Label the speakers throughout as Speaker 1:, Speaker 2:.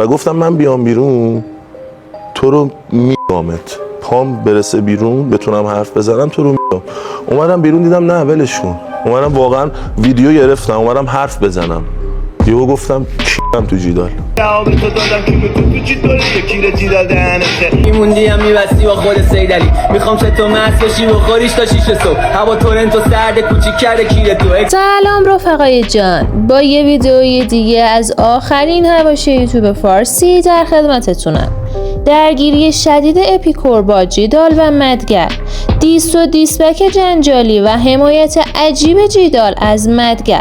Speaker 1: و گفتم من بیام بیرون تو رو میگامت، پام برسه بیرون بتونم حرف بزنم تو رو میگم. اومدم بیرون دیدم نه ولش کن، اومدم واقعا ویدیو گرفتم اومدم حرف بزنم. یهو گفتم کیرم تو جیدال.
Speaker 2: میموندی هم میبستی با خود سیدلی، میخوام چه تو مست بشی بخوریش تا 6 صبح، هوا تورنتو سرد کوچیک کرده کیره تو.
Speaker 3: سلام رفقای جان، با یه ویدئوی دیگه از آخرین حواشی یوتیوب فارسی در خدمتتونم. درگیری شدید اپیکور با جیدال و مدگل، دیس و دیسبک جنجالی و حمایت عجیب جیدال از مدگل.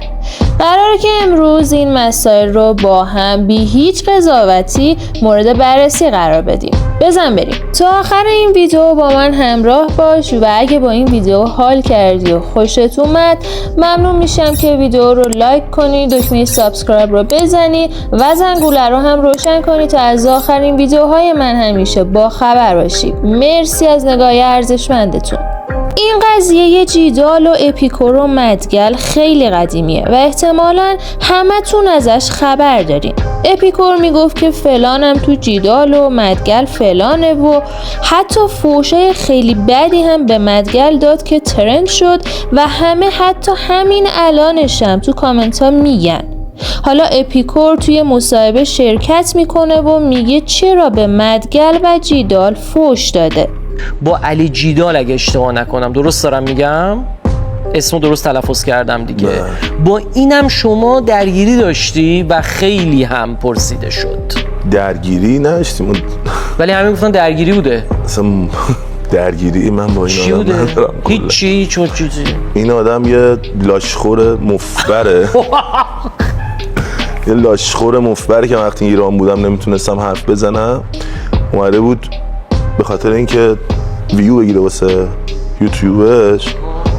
Speaker 3: قراره که امروز این مسائل رو با هم بی هیچ قضاوتی مورد بررسی قرار بدیم. بزن بریم تا آخر این ویدیو با من همراه باش و اگه با این ویدیو حال کردی و خوشت اومد ممنون میشم که ویدیو رو لایک کنی، دکمه سابسکرایب رو بزنی و زنگوله رو هم روشن کنی تا از آخرین ویدیوهای من همیشه با خبر باشی. مرسی از نگاه ارزشمندتون. این قضیه جیدال و اپیکور و مدگل خیلی قدیمیه و احتمالاً همتون ازش خبر دارین. اپیکور میگفت که فلانم تو جیدال و مدگل فلانه و حتی فوشای خیلی بدی هم به مدگل داد که ترند شد و همه حتی همین الانشم تو کامنت ها میگن. حالا اپیکور توی مصاحبه شرکت میکنه و میگه چرا به مدگل و جیدال فوش داده.
Speaker 4: با علی جیدال اگه اشتباه نکنم، درست دارم میگم؟ اسمو درست تلفظ کردم دیگه. با اینم شما درگیری داشتی و خیلی هم پرسیده شد.
Speaker 1: درگیری نداشتیم
Speaker 4: ولی همین گفتن درگیری بوده.
Speaker 1: اصلا درگیری من با این
Speaker 4: آدم
Speaker 1: ندارم.
Speaker 4: هیچی چیزی.
Speaker 1: این آدم یه لاشخور مفبره. یه لاشخور مفبره که وقتی ایران بودم نمیتونستم حرف بزنم. اومده بود به خاطر اینکه ویو بگیره واسه یوتیوبش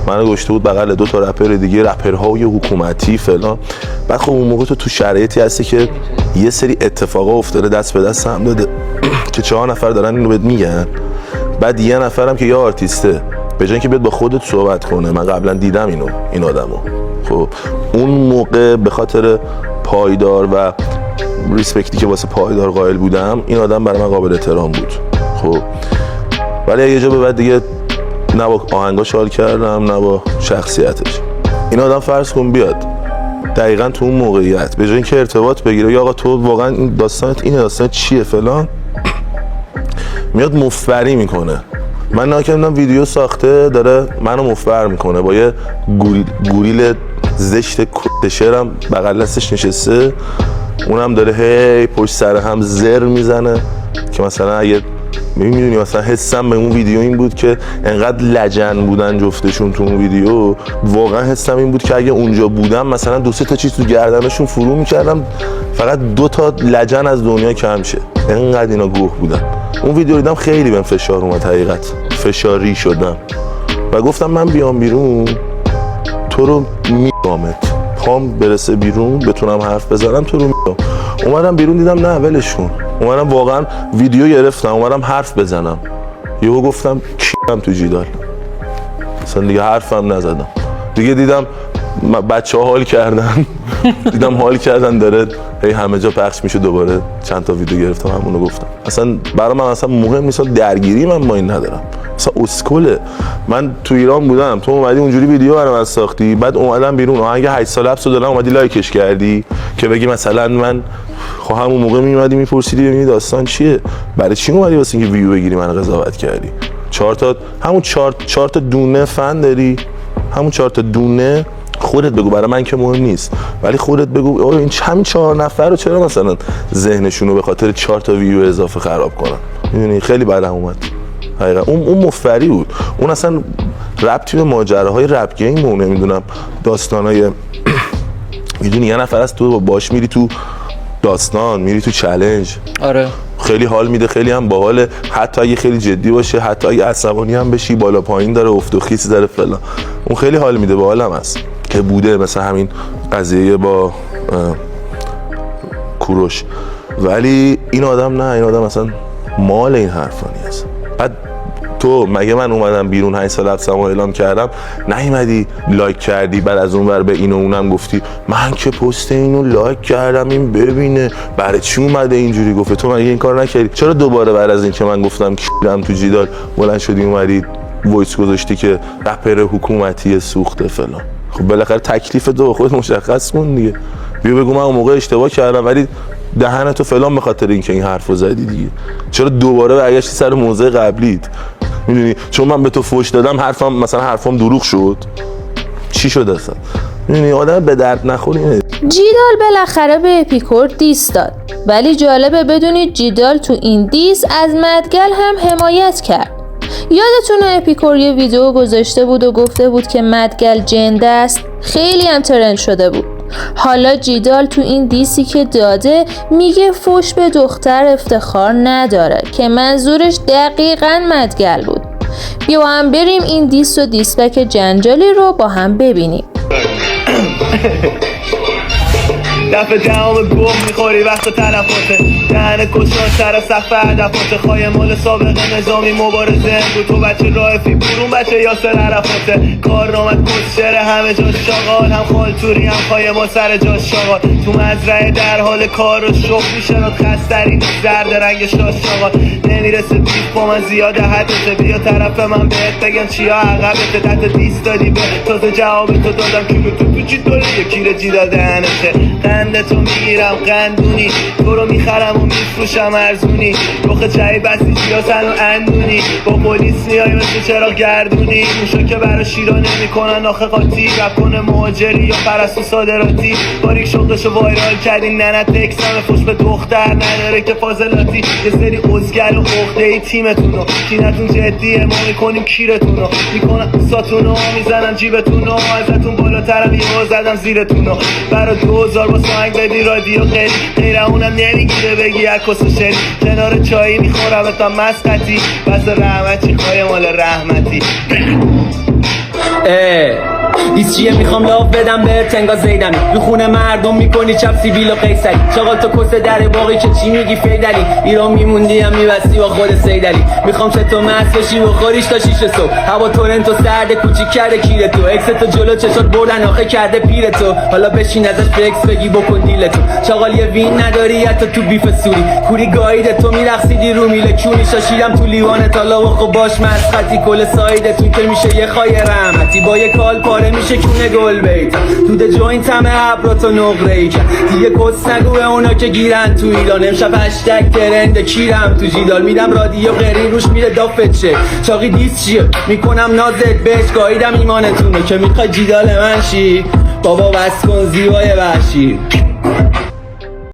Speaker 1: منو گشته بود بغل 2 تا رپر دیگه، رپرهای حکومتی فلان. بعد خب اون موقع تو شرایطی هستی که یه سری اتفاقا افتاده دست به دست هم داده که 4 نفر دارن اینو بهت میگن. بعد یه نفرم که یه آرتیسته به جای اینکه بیاد با خودت صحبت کنه، من قبلا دیدم این آدمو. خب اون موقع به خاطر پایدار و ریسپکتی که واسه پایدار قائل بودم این آدم برای من قابل احترام بود. خب ولی یه جا به بعد دیگه نه با آهنگاش حال کردم نه با شخصیتش. این آدم فرض کن بیاد دقیقاً تو اون موقعیت به جای اینکه ارتباط بگیره یا آقا تو واقعا این داستانت اینه، داستانت چیه فلان، میاد مفبری میکنه. من ناکردم ویدیو ساخته داره منو مفبر میکنه با یه گوریل زشت کتشرم بغل دستش نشسته، اونم داره هی پشت سر هم زر میزنه که مثلا اگه میدونی مثلا حسم به اون ویدیو این بود که انقدر لجن بودن جفتشون تو اون ویدیو، واقعا حسم این بود که اگه اونجا بودم مثلا 2-3 تا چیز تو گردنشون فرو میکردم فقط 2 تا لجن از دنیا کم شه. انقدر اینا گوه بودن. اون ویدیو دیدم خیلی بهم فشار اومد، حقیقت فشاری شدم و گفتم من بیام بیرون تو رو میگامت، پام برسه بیرون بتونم حرف بزنم تو رو میگم. اومدم بیرون دیدم نه ولش کن، اومدم واقعا ویدیو گرفتم اومدم حرف بزنم. یهو گفتم کیرم تو جیدال. اصلا دیگه حرفم نزدم دیگه. دیدم بچه‌ها حال کردن دیدم حال کردن داره هی همه جا پخش میشه. دوباره چند تا ویدیو گرفتم همونو گفتم. اصلا برای من اصلا مهم نیست، درگیری من با این ندارم. اصلا اسکله. من تو ایران بودم تو اومدی اونجوری ویدیو برام من ساختی، بعد اومدم بیرون آهنگ 8 سال حبس رو دادم اومدی لایکش کردی که بگی مثلا من خب همون موقع میومدی میپرسیدی ببینی داستان چیه، برای چی اومدی واسه اینکه ویو بگیری من قضاوت کردی. 4 تا همون 4 تا دونه فن داری، همون 4 تا دونه خودت بگو، برای من که مهم نیست ولی خودت بگو این همین 4 نفر رو چرا مثلا ذهنشون رو به خاطر 4 تا ویو اضافه خراب کنن. میدونی خیلی بدم اومد حقیقتا. اون مفری بود. اون اصلا ربطی به ماجراهای رپ گیم و نمیدونم داستانای میدونی یه نفر از تو باش میری تو داستان، میری تو چالش.
Speaker 4: آره
Speaker 1: خیلی حال میده، خیلی هم باحاله، حتی اگه خیلی جدی باشه، حتی اگه عصبانی هم بشی، بالا پایین داره، افت و خیز داره فلان. اون خیلی حال میده، باحالم هست که بوده مثلا همین قضیه با کوروش. ولی این آدم نه، این آدم اصلا مال این حرفا نیست. بعد تو مگه من اومدم بیرون 8 سال رفتم و اعلام کردم نیومدی لایک کردی بعد از اون ور به این و اونم گفتی من که پست اینو لایک کردم این ببینه برای چی اومده اینجوری گفته؟ تو مگه این کار نکردی؟ چرا دوباره بعد از این که من گفتم کیرم تو جیدال بلند شدی اومدی وایس گذاشتی که رپر حکومتی سوخته فلان؟ خب بالاخره تکلیف تو خودت مشخص کن دیگه. بیا بگو من اون موقع اشتباه کردم ولی دهنتو فلان به خاطر اینکه این حرفو زدی دیگه. چرا دوباره برگشتی سر موضع قبلیت؟ میدونی چون من به تو فوش دادم حرفم دروغ شد؟ چی شد اصلا؟ میدونی آدم به درد نخورینه.
Speaker 3: جیدال بالاخره به اپیکور دیس داد، ولی جالبه بدونید جیدال تو این دیس از مدگل هم حمایت کرد. یادتونه اپیکور یه ویدیو گذاشته بود و گفته بود که مدگل جنده است؟ خیلی هم ترند شده بود. حالا جیدال تو این دیسی که داده میگه فوش به دختر افتخار نداره که منظورش دقیقاً مدگل بود. بیا هم بریم این دیس و دیسپک جنجالی رو با هم ببینیم.
Speaker 2: دفعه دهم گم میخوری وقت تلفاته دهن کشان سر سقف هدفاته خواهی مال سابق نظامی مبارزه بود تو بچه رائفی برون بچه یاسر عرفاته کار نامد کسشر همه جاش شاغال هم خالتوری هم خواهی ما سر جاش شاغال تو مزرعه در حال کار و شغل میشناد خستری زرد رنگ شاش شاغال نمیرسه بیف با من زیاده حدته بیا طرف من بهت بگم چیا عقبته دت دیست دادی به تازه جواب تو دادم کیلو تو چی داری یکی جیدال دهنته قندتو میگیرم قندونی تو رو میخرم و میفروشم ارزونی رخ چایی بسیجی ها سن و اندونی با پلیس میای مثل چرا گردونی موشا که برا شیرا نمیکنن آخه قاطی رپ کنه مهاجری یا پرستو صادراتی باریک شغلشو وایرال کردین ننت اکسام خوش به دختر نداره که فاضلاتی یه سری ازگل و عقده ای تیمتونو کینتون جدیه ما میکنیم کیرتونو میکنم ساتونو میزنم جیبتونو ازتون بالاترم یه زدم زیرتونو برا 2000 با سنگ بدی رادیو غیره اونم نمیگیره بگی عکس و شری کنار چایی میخورم تا مسقطی بس رحمتی خواهی مال رحمتی
Speaker 5: دیس چیه میخوام لاف بدم به تنگا زیدمی رو خونه مردم میکنی چپ سیبیل و قیصری چاقال تو کسه در باقی که چی میگی فیدلی ایران میموندی هم میبستی با خود سیدلی میخوام چه تو مست بشی و خوریش تا 6 صبح هوا تورنتو سرده کوچیک کرده کیره تو اکس تو جلو چشات بردن آخه کرده پیر تو حالا بشین ازش فلکس بگی بکن دیل تو چاقال یه وین نداری حتی تو بیف سوری کوری گایده تو میرقصیدی رو میله کونی شاشیدم تو لیوان تالا و خب باش مسخطی کل سایدتون که میشه یه خای رحمتی با یه کال پاره میشه کونه گل بیت دود جوینت همه ابراتو نقره ای کرد دیگه کس نگو به اونا که گیرن تو ایران امشب هشتگ ترند کیرم تو جیدال میدم رادیو غیری روش میره دافت چه چاقی دیس چیه میکنم نازت بهش گاهیدم ایمانتونه که میخوای جیدال من شی بابا بس کن زیبای وحشی